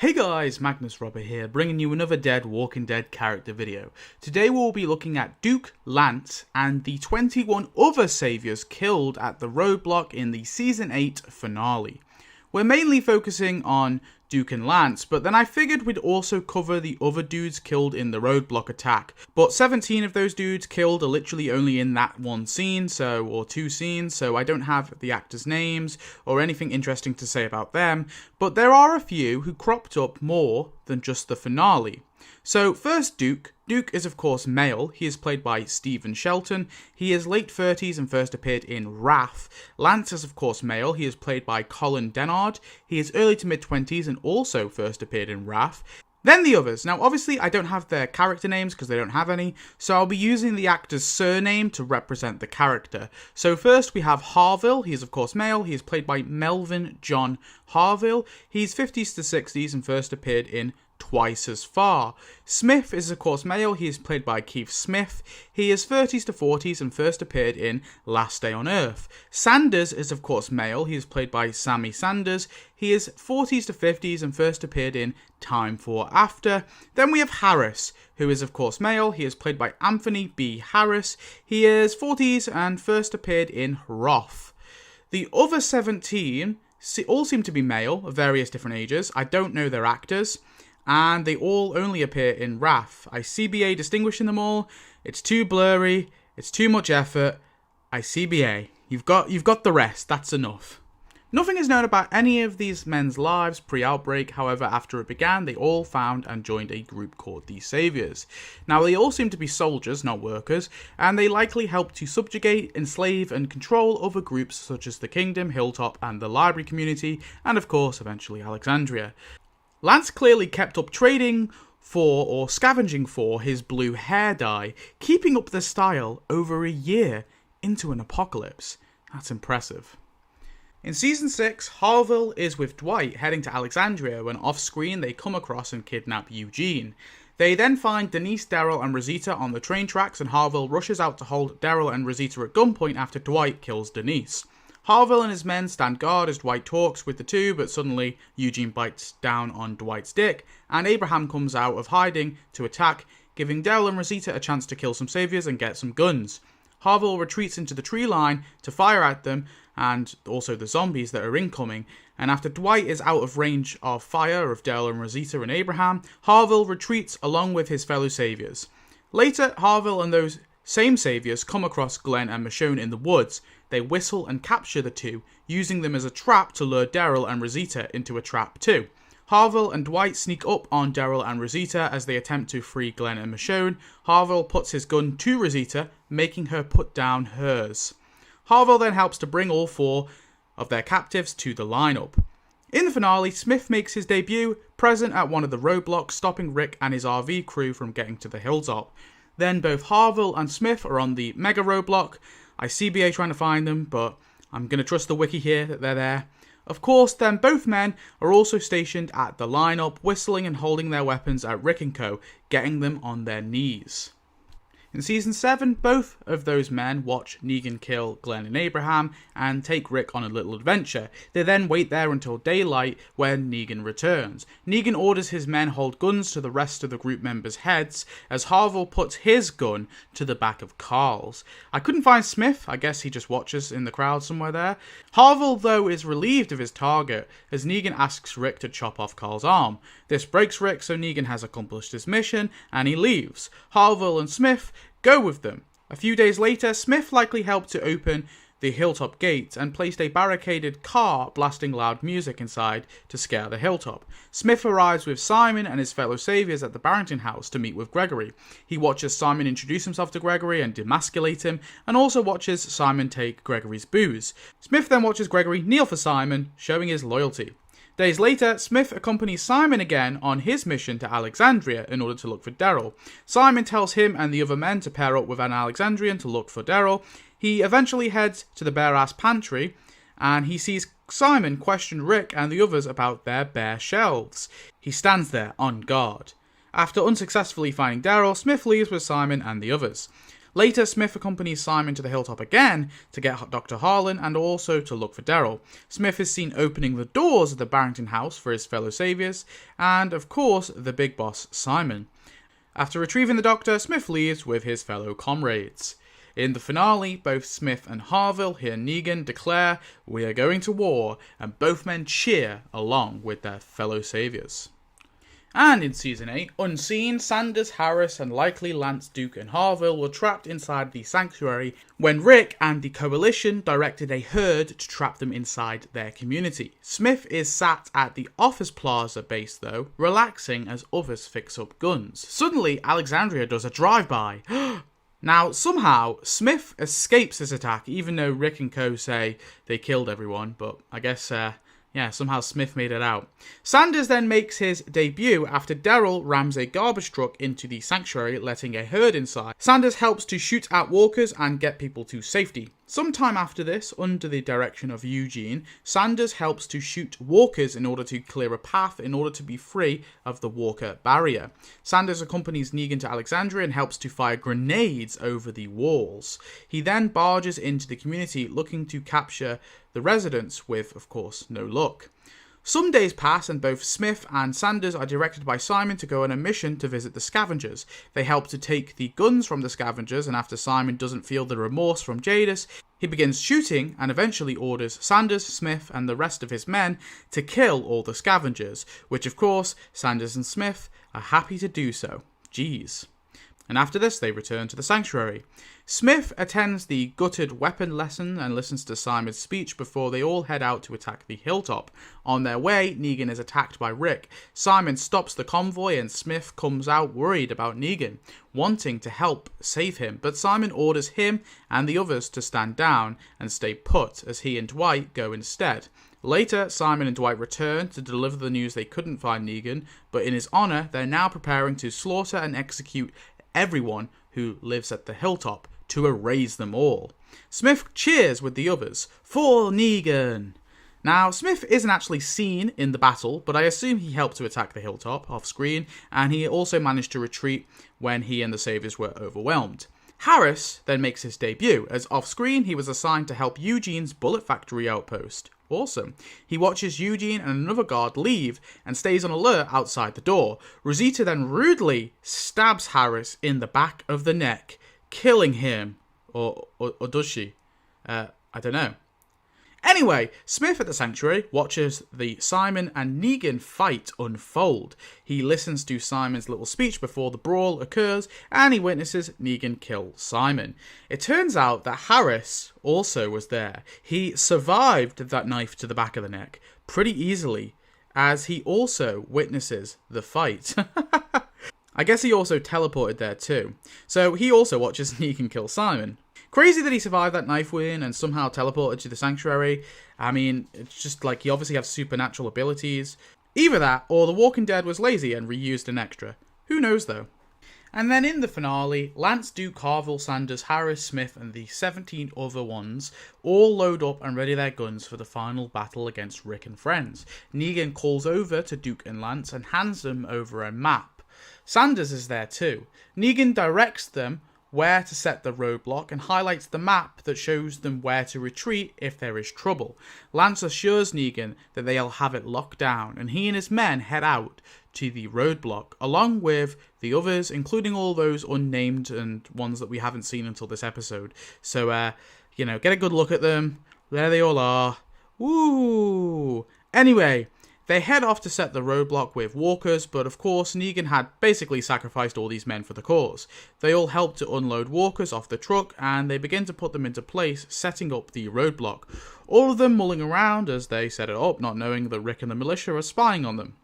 Hey guys, Magnus Robber here, bringing you another Dead Walking Dead character video. Today we'll be looking at Duke, Lance, and the 21 other saviors killed at the roadblock in the Season 8 finale. We're mainly focusing on Duke and Lance, but then I figured we'd also cover the other dudes killed in the roadblock attack. But 17 of those dudes killed are literally only in that one scene, or two scenes, so I don't have the actors' names or anything interesting to say about them, but there are a few who cropped up more than just the finale. So first Duke. Duke is of course male. He is played by Stephen Shelton. He is late 30s and first appeared in Wrath. Lance is of course male. He is played by Colin Dennard. He is early to mid 20s and also first appeared in Wrath. Then the others. Now obviously I don't have their character names because they don't have any, so I'll be using the actor's surname to represent the character. So first we have Harville. He is of course male. He is played by Melvin John Harville. He's 50s to 60s and first appeared in Twice as Far. Smith is of course male. He is played by Keith Smith. He is 30s to 40s and first appeared in Last Day on Earth. Sanders is of course male. He is played by Sammy Sanders. He is 40s to 50s and first appeared in Time for After. Then we have Harris, who is of course male. He is played by Anthony B. Harris. He is 40s and first appeared in Wrath. The other 17 all seem to be male of various different ages. I don't know their actors, and they all only appear in Wrath. I CBA distinguishing them all. It's too blurry. It's too much effort. I CBA. You've got the rest. That's enough. Nothing is known about any of these men's lives pre-outbreak. However, after it began, they all found and joined a group called the Saviors. Now, they all seem to be soldiers, not workers, and they likely helped to subjugate, enslave, and control other groups such as the Kingdom, Hilltop, and the Library community, and of course, eventually Alexandria. Lance clearly kept up trading for or scavenging for his blue hair dye, keeping up the style over a year into an apocalypse. That's impressive. In Season 6, Harville is with Dwight heading to Alexandria when off-screen they come across and kidnap Eugene. They then find Denise, Daryl and Rosita on the train tracks, and Harville rushes out to hold Daryl and Rosita at gunpoint after Dwight kills Denise. Harville and his men stand guard as Dwight talks with the two, but suddenly Eugene bites down on Dwight's dick, and Abraham comes out of hiding to attack, giving Daryl and Rosita a chance to kill some saviors and get some guns. Harville retreats into the tree line to fire at them, and also the zombies that are incoming, and after Dwight is out of range of fire of Daryl and Rosita and Abraham, Harville retreats along with his fellow saviors. Later, Harville and those same saviors come across Glenn and Michonne in the woods. They whistle and capture the two, using them as a trap to lure Daryl and Rosita into a trap too. Harville and Dwight sneak up on Daryl and Rosita as they attempt to free Glenn and Michonne. Harville puts his gun to Rosita, making her put down hers. Harville then helps to bring all four of their captives to the lineup. In the finale, Smith makes his debut, present at one of the roadblocks, stopping Rick and his RV crew from getting to the hilltop. Then both Harville and Smith are on the mega roadblock. I CBA trying to find them, but I'm going to trust the wiki here that they're there. Of course, then both men are also stationed at the lineup, whistling and holding their weapons at Rick and Co., getting them on their knees. In Season 7, both of those men watch Negan kill Glenn and Abraham and take Rick on a little adventure. They then wait there until daylight when Negan returns. Negan orders his men hold guns to the rest of the group members' heads as Harville puts his gun to the back of Carl's. I couldn't find Smith. I guess he just watches in the crowd somewhere there. Harville, though, is relieved of his target as Negan asks Rick to chop off Carl's arm. This breaks Rick, so Negan has accomplished his mission and he leaves. Harville and Smith go with them. A few days later, Smith likely helped to open the hilltop gate and placed a barricaded car blasting loud music inside to scare the hilltop. Smith arrives with Simon and his fellow saviors at the Barrington house to meet with Gregory. He watches Simon introduce himself to Gregory and demasculate him, and also watches Simon take Gregory's booze. Smith then watches Gregory kneel for Simon, showing his loyalty. Days later, Smith accompanies Simon again on his mission to Alexandria in order to look for Daryl. Simon tells him and the other men to pair up with an Alexandrian to look for Daryl. He eventually heads to the bare-ass pantry, and he sees Simon question Rick and the others about their bare shelves. He stands there on guard. After unsuccessfully finding Daryl, Smith leaves with Simon and the others. Later, Smith accompanies Simon to the hilltop again to get Dr. Harlan and also to look for Daryl. Smith is seen opening the doors of the Barrington house for his fellow saviors, and of course, the big boss, Simon. After retrieving the doctor, Smith leaves with his fellow comrades. In the finale, both Smith and Harville hear Negan declare, "We are going to war," and both men cheer along with their fellow saviors. And in Season 8, unseen, Sanders, Harris, and likely Lance, Duke, and Harville were trapped inside the sanctuary when Rick and the Coalition directed a herd to trap them inside their community. Smith is sat at the Office Plaza base though, relaxing as others fix up guns. Suddenly, Alexandria does a drive-by. Now, somehow, Smith escapes this attack, even though Rick and co say they killed everyone, but I guess, somehow Smith made it out. Sanders then makes his debut after Daryl rams a garbage truck into the sanctuary, letting a herd inside. Sanders helps to shoot at walkers and get people to safety. Sometime after this, under the direction of Eugene, Sanders helps to shoot walkers in order to clear a path in order to be free of the walker barrier. Sanders accompanies Negan to Alexandria and helps to fire grenades over the walls. He then barges into the community looking to capture the residents with, of course, no luck. Some days pass and both Smith and Sanders are directed by Simon to go on a mission to visit the scavengers. They help to take the guns from the scavengers, and after Simon doesn't feel the remorse from Jadis, he begins shooting and eventually orders Sanders, Smith and the rest of his men to kill all the scavengers, which of course Sanders and Smith are happy to do so. Jeez. And after this, they return to the sanctuary. Smith attends the gutted weapon lesson and listens to Simon's speech before they all head out to attack the hilltop. On their way, Negan is attacked by Rick. Simon stops the convoy and Smith comes out worried about Negan, wanting to help save him, but Simon orders him and the others to stand down and stay put as he and Dwight go instead. Later, Simon and Dwight return to deliver the news they couldn't find Negan, but in his honour, they're now preparing to slaughter and execute everyone who lives at the hilltop, to erase them all. Smith cheers with the others, for Negan. Now, Smith isn't actually seen in the battle, but I assume he helped to attack the hilltop off screen, and he also managed to retreat when he and the Saviors were overwhelmed. Harris then makes his debut, as off screen he was assigned to help Eugene's bullet factory outpost. Awesome. He watches Eugene and another guard leave and stays on alert outside the door. Rosita then rudely stabs Harris in the back of the neck, killing him. Or does she? I don't know. Anyway, Smith at the sanctuary watches the Simon and Negan fight unfold. He listens to Simon's little speech before the brawl occurs, and he witnesses Negan kill Simon. It turns out that Harris also was there. He survived that knife to the back of the neck pretty easily, as he also witnesses the fight. I guess he also teleported there too. So he also watches Negan kill Simon. Crazy that he survived that knife wound and somehow teleported to the sanctuary. I mean, it's just like he obviously has supernatural abilities. Either that, or The Walking Dead was lazy and reused an extra. Who knows though? And then in the finale, Lance, Duke, Harville, Sanders, Harris, Smith and the 17 other ones all load up and ready their guns for the final battle against Rick and friends. Negan calls over to Duke and Lance and hands them over a map. Sanders is there too. Negan directs them where to set the roadblock and highlights the map that shows them where to retreat if there is trouble. Lance assures Negan that they'll have it locked down, and he and his men head out to the roadblock, along with the others, including all those unnamed and ones that we haven't seen until this episode. So, get a good look at them. There they all are. Woo! Anyway, they head off to set the roadblock with walkers, but of course Negan had basically sacrificed all these men for the cause. They all help to unload walkers off the truck, and they begin to put them into place, setting up the roadblock. All of them mulling around as they set it up, not knowing that Rick and the militia are spying on them.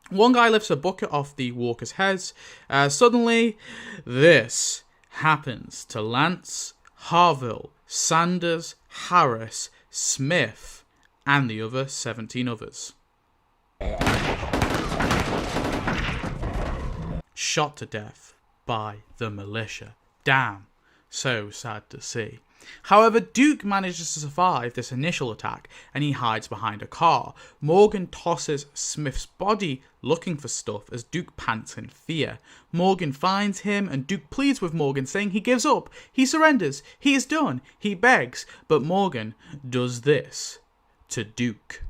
One guy lifts a bucket off the walkers' heads. Suddenly, this happens to Lance, Harville, Sanders, Harris, Smith, and the other 17 others. Shot to death by the militia. Damn, so sad to see. However, Duke manages to survive this initial attack and he hides behind a car. Morgan tosses Smith's body looking for stuff as Duke pants in fear. Morgan finds him and Duke pleads with Morgan, saying he gives up, he surrenders, he is done, he begs, but Morgan does this to Duke.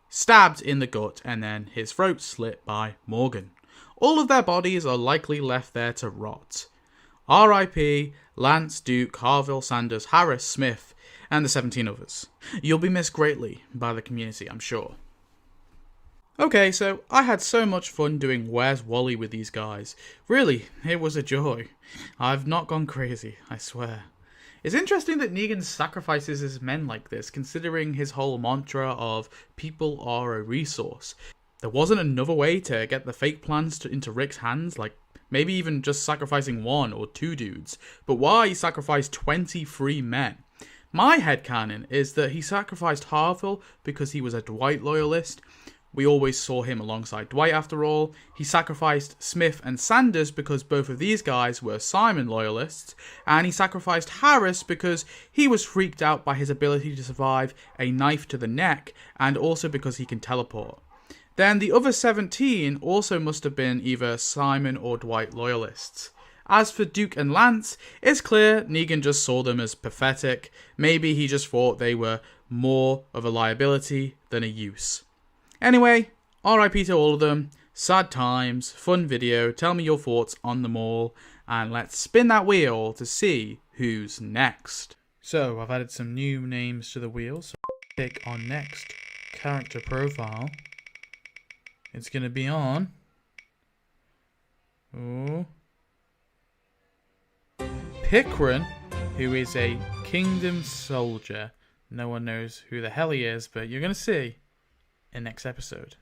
Stabbed in the gut and then his throat slit by Morgan. All of their bodies are likely left there to rot. R.I.P. Lance, Duke, Harville, Sanders, Harris, Smith, and the 17 others. You'll be missed greatly by the community, I'm sure. Okay, so I had so much fun doing Where's Wally with these guys. Really, it was a joy. I've not gone crazy, I swear. It's interesting that Negan sacrifices his men like this, considering his whole mantra of people are a resource. There wasn't another way to get the fake plans into Rick's hands, like maybe even just sacrificing 1 or 2 dudes, but why sacrifice 23 men? My headcanon is that he sacrificed Harville because he was a Dwight loyalist. We always saw him alongside Dwight after all. He sacrificed Smith and Sanders because both of these guys were Simon loyalists, and he sacrificed Harris because he was freaked out by his ability to survive a knife to the neck, and also because he can teleport. Then the other 17 also must have been either Simon or Dwight loyalists. As for Duke and Lance, it's clear Negan just saw them as pathetic. Maybe he just thought they were more of a liability than a use. Anyway, RIP to all of them. Sad times, fun video, tell me your thoughts on them all, and let's spin that wheel to see who's next. So, I've added some new names to the wheel, so click on next character profile. It's going to be on Pickren, who is a Kingdom soldier. No one knows who the hell he is, but you're going to see in next episode.